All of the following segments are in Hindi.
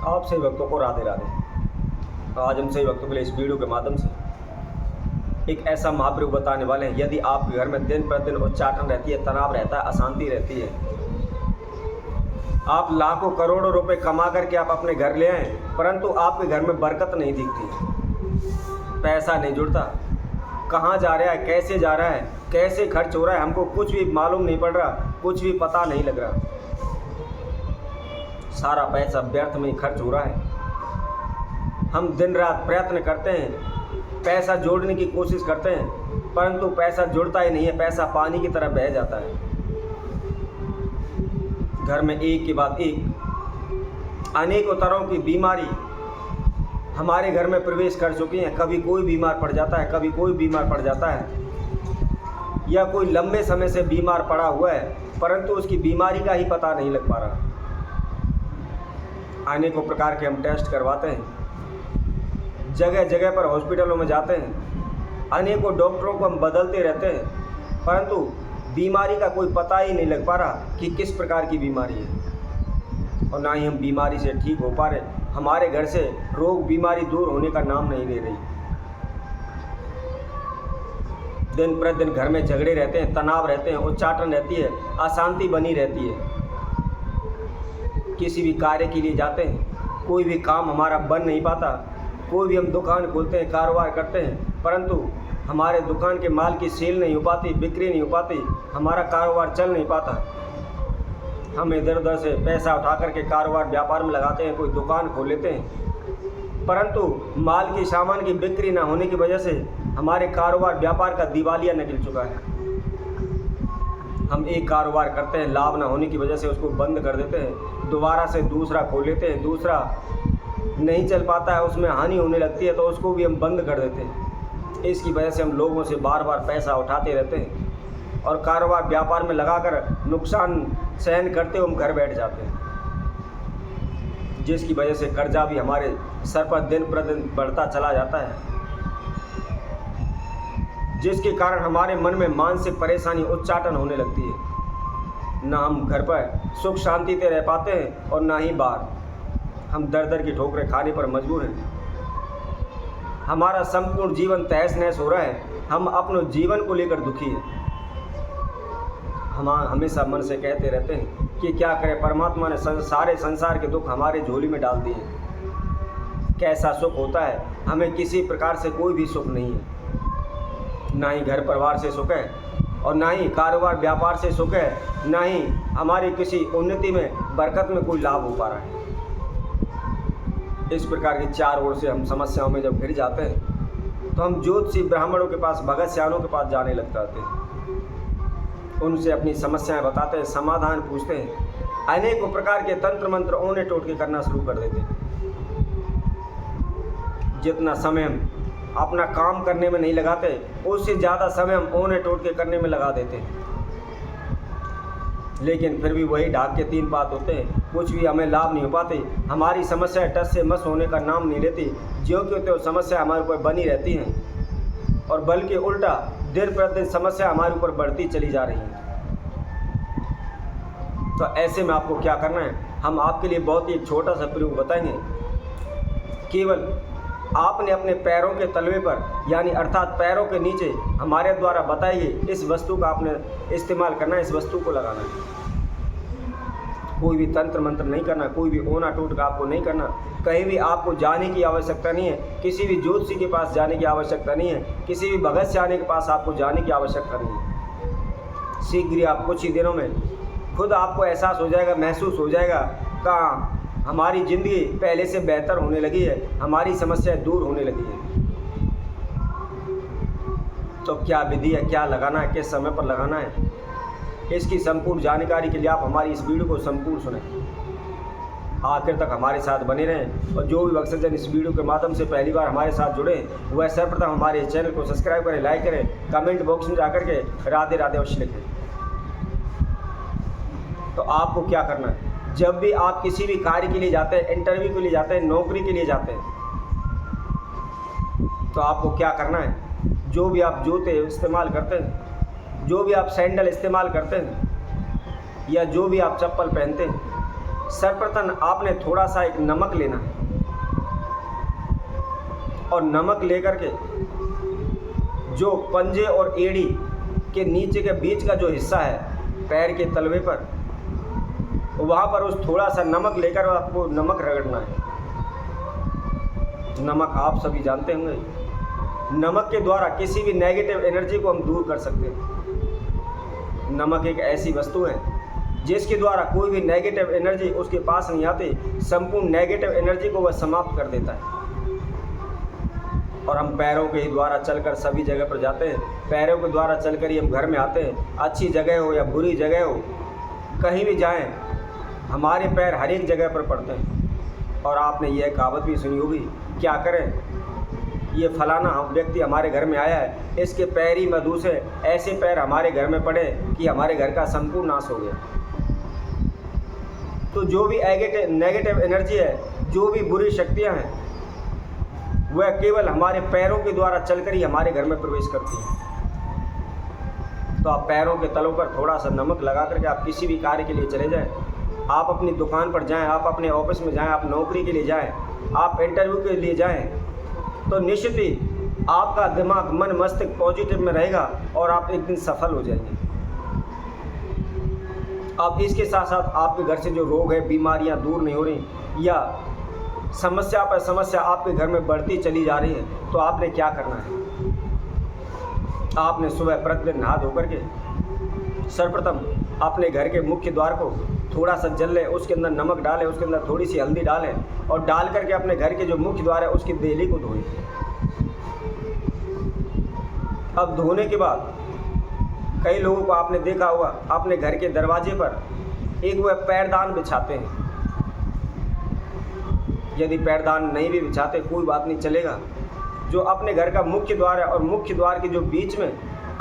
आप सभी भक्तों को राधे राधे। आज हम सभी भक्तों के लिए इस वीडियो के माध्यम से एक ऐसा महाप्रयोग बताने वाले हैं। यदि आपके घर में दिन प्रतिदिन उच्चाटन रहती है, तनाव रहता है, अशांति रहती है, आप लाखों करोड़ों रुपए कमा करके आप अपने घर ले आए, परंतु आपके घर में बरकत नहीं दिखती, पैसा नहीं जुड़ता, कहाँ जा रहा है, कैसे जा रहा है, कैसे खर्च हो रहा है, हमको कुछ भी मालूम नहीं पड़ रहा, कुछ भी पता नहीं लग रहा, सारा पैसा व्यर्थ में ही खर्च हो रहा है। हम दिन रात प्रयत्न करते हैं, पैसा जोड़ने की कोशिश करते हैं, परंतु पैसा जुड़ता ही नहीं है, पैसा पानी की तरह बह जाता है। घर में एक के बाद एक अनेकों तरह की बीमारी हमारे घर में प्रवेश कर चुकी हैं। कभी कोई बीमार पड़ जाता है, कभी कोई बीमार पड़ जाता है, या कोई लंबे समय से बीमार पड़ा हुआ है, परंतु उसकी बीमारी का ही पता नहीं लग पा रहा। अनेकों प्रकार के हम टेस्ट करवाते हैं, जगह जगह पर हॉस्पिटलों में जाते हैं, अनेकों डॉक्टरों को हम बदलते रहते हैं, परंतु बीमारी का कोई पता ही नहीं लग पा रहा कि किस प्रकार की बीमारी है, और ना ही हम बीमारी से ठीक हो पा रहे। हमारे घर से रोग बीमारी दूर होने का नाम नहीं ले रही। दिन प्रतिदिन घर में झगड़े रहते हैं, तनाव रहते हैं, उच्चाटन रहती है, अशांति बनी रहती है। किसी भी कार्य के लिए जाते हैं, कोई भी काम हमारा बन नहीं पाता, कोई भी हम दुकान खोलते हैं, कारोबार करते हैं, परंतु हमारे दुकान के माल की सेल नहीं हो पाती, बिक्री नहीं हो पाती, हमारा कारोबार चल नहीं पाता। हम इधर उधर से पैसा उठा करके कारोबार व्यापार में लगाते हैं, कोई दुकान खोल लेते हैं, परंतु माल की सामान की बिक्री ना होने की वजह से हमारे कारोबार व्यापार का दिवालिया निकल चुका है। हम एक कारोबार करते हैं, लाभ ना होने की वजह से उसको बंद कर देते हैं, दोबारा से दूसरा खोल लेते हैं, दूसरा नहीं चल पाता है, उसमें हानि होने लगती है तो उसको भी हम बंद कर देते हैं। इसकी वजह से हम लोगों से बार बार पैसा उठाते रहते हैं और कारोबार व्यापार में लगाकर नुकसान सहन करते हुए हम घर बैठ जाते हैं, जिसकी वजह से कर्जा भी हमारे सर पर दिन प्रतिदिन बढ़ता चला जाता है, जिसके कारण हमारे मन में मानसिक परेशानी, उच्चाटन होने लगती है। ना हम घर पर सुख शांति से रह पाते हैं और ना ही बाहर। हम दर दर की ठोकरें खाने पर मजबूर हैं। हमारा संपूर्ण जीवन तहस नहस हो रहा है। हम अपने जीवन को लेकर दुखी हैं। हम हमेशा मन से कहते रहते हैं कि क्या करें, परमात्मा ने सारे संसार के दुख हमारे झोली में डाल दिए। कैसा सुख होता है, हमें किसी प्रकार से कोई भी सुख नहीं है। ना ही घर परिवार से सुख है और ना ही कारोबार व्यापार से सुख है, ना ही हमारी किसी उन्नति में, बरकत में कोई लाभ हो पा रहा है। इस प्रकार की चार ओर से हम समस्याओं में जब घिर जाते हैं तो हम ज्योतिषी ब्राह्मणों के पास, भगत सियानों के पास जाने लग जाते हैं। उनसे अपनी समस्याएं बताते हैं, समाधान पूछते हैं, अनेकों प्रकार के तंत्र मंत्र ओने टोटके करना शुरू कर देते हैं। जितना समय हम अपना काम करने में नहीं लगाते, उससे ज़्यादा समय हम ओने टोटके करने में लगा देते हैं, लेकिन फिर भी वही ढाक के तीन पात होते हैं, कुछ भी हमें लाभ नहीं हो पाते। हमारी समस्या टस से मस होने का नाम नहीं लेती, ज्यों क्यों तो समस्या हमारे ऊपर बनी रहती हैं, और बल्कि उल्टा दिन प्रतिदिन समस्या हमारे ऊपर बढ़ती चली जा रही है। तो ऐसे में आपको क्या करना है, हम आपके लिए बहुत ही एक छोटा सा प्रयोग बताएंगे। केवल आपने अपने पैरों के तलवे पर, यानी अर्थात पैरों के नीचे हमारे द्वारा बताई गई इस वस्तु का आपने इस्तेमाल करना है, इस वस्तु को लगाना है। कोई भी तंत्र मंत्र नहीं करना, कोई भी ओना टोटका आपको नहीं करना, कहीं भी आपको जाने की आवश्यकता नहीं है, किसी भी ज्योतिषी के पास जाने की आवश्यकता नहीं है, किसी भी भगत सियाने के पास आपको जाने की आवश्यकता नहीं है। शीघ्र ही आप कुछ ही दिनों में खुद आपको एहसास हो जाएगा, महसूस हो जाएगा कहाँ हमारी ज़िंदगी पहले से बेहतर होने लगी है, हमारी समस्याएं दूर होने लगी है। तो क्या विधि है, क्या लगाना है, किस समय पर लगाना है, इसकी संपूर्ण जानकारी के लिए आप हमारी इस वीडियो को संपूर्ण सुनें, आखिर तक हमारे साथ बने रहें। और जो भी भक्तजन इस वीडियो के माध्यम से पहली बार हमारे साथ जुड़े, वह सर्वप्रथम हमारे चैनल को सब्सक्राइब करें, लाइक करें, कमेंट बॉक्स में जाकर के राधे राधे अवश्य लिखें। तो आपको क्या करना है, जब भी आप किसी भी कार्य के लिए जाते हैं, इंटरव्यू के लिए जाते हैं, नौकरी के लिए जाते हैं, तो आपको क्या करना है, जो भी आप जूते इस्तेमाल करते हैं, जो भी आप सैंडल इस्तेमाल करते हैं, या जो भी आप चप्पल पहनते हैं, सर्वप्रथम आपने थोड़ा सा एक नमक लेना है और नमक लेकर के जो पंजे और एड़ी के नीचे के बीच का जो हिस्सा है पैर के तलवे पर, वहाँ पर उस थोड़ा सा नमक लेकर आपको नमक रगड़ना है। नमक आप सभी जानते होंगे, नमक के द्वारा किसी भी नेगेटिव एनर्जी को हम दूर कर सकते हैं। नमक एक ऐसी वस्तु है जिसके द्वारा कोई भी नेगेटिव एनर्जी उसके पास नहीं आती, संपूर्ण नेगेटिव एनर्जी को वह समाप्त कर देता है। और हम पैरों के ही द्वारा चलकर सभी जगह पर जाते हैं, पैरों के द्वारा चलकर ही हम घर में आते हैं। अच्छी जगह हो या बुरी जगह हो, कहीं भी जाएं, हमारे पैर हर एक जगह पर पड़ते हैं। और आपने यह कहावत भी सुनी होगी, क्या करें, ये फलाना व्यक्ति हमारे घर में आया है, इसके पैर ही मधु से ऐसे पैर हमारे घर में पड़े कि हमारे घर का संपूर्ण नाश हो गया। तो जो भी नेगेटिव एनर्जी है, जो भी बुरी शक्तियां हैं, वह केवल हमारे पैरों के द्वारा चलकर ही हमारे घर में प्रवेश करती हैं। तो आप पैरों के तलों पर थोड़ा सा नमक लगा करके आप किसी भी कार्य के लिए चले जाएं, आप अपनी दुकान पर जाएं, आप अपने ऑफिस में जाएं, आप नौकरी के लिए जाएं, आप इंटरव्यू के लिए जाएं, तो निश्चित ही आपका दिमाग, मन, मस्तिष्क पॉजिटिव में रहेगा और आप एक दिन सफल हो जाएंगे। अब इसके साथ साथ आपके घर से जो रोग है, बीमारियां दूर नहीं हो रही या समस्या पर समस्या आपके घर में बढ़ती चली जा रही है, तो आपने क्या करना है? आपने सुबह प्रतिदिन नहा धोकर के सर्वप्रथम अपने घर के मुख्य द्वार को थोड़ा सा जल लें, उसके अंदर नमक डालें, उसके अंदर थोड़ी सी हल्दी डालें और डाल करके अपने घर के जो मुख्य द्वार है उसकी देहली को धोएं। अब धोने के बाद कई लोगों को आपने देखा होगा, अपने घर के दरवाजे पर एक वह पैरदान बिछाते हैं। यदि पैरदान नहीं भी बिछाते कोई बात नहीं, चलेगा। जो अपने घर का मुख्य द्वार है और मुख्य द्वार के जो बीच में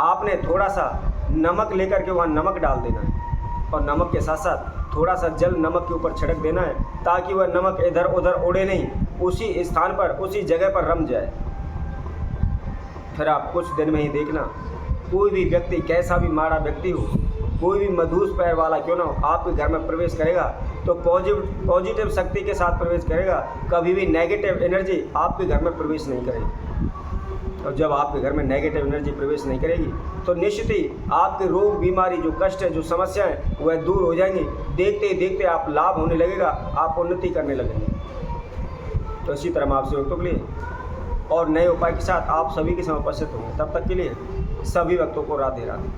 आपने थोड़ा सा नमक लेकर के वहाँ नमक डाल देना है और नमक के साथ साथ थोड़ा सा जल नमक के ऊपर छिड़क देना है, ताकि वह नमक इधर उधर उड़े नहीं, उसी स्थान पर, उसी जगह पर रम जाए। फिर आप कुछ दिन में ही देखना, कोई भी व्यक्ति, कैसा भी माड़ा व्यक्ति हो, कोई भी मधुस पैर वाला क्यों ना हो, आपके घर में प्रवेश करेगा तो पॉजिटिव शक्ति के साथ प्रवेश करेगा। कभी भी नेगेटिव एनर्जी आपके घर में प्रवेश नहीं करेगी। और जब आपके घर में नेगेटिव एनर्जी प्रवेश नहीं करेगी तो निश्चित ही आपके रोग, बीमारी, जो कष्ट है, जो समस्याएं, वह दूर हो जाएंगी। देखते ही देखते आप लाभ होने लगेगा, आप उन्नति करने लगेंगे। तो इसी तरह हम आपसे वक्तों के लिए और नए उपाय के साथ आप सभी के समय उपस्थित होंगे। तब तक के लिए सभी भक्तों को राधे राधे।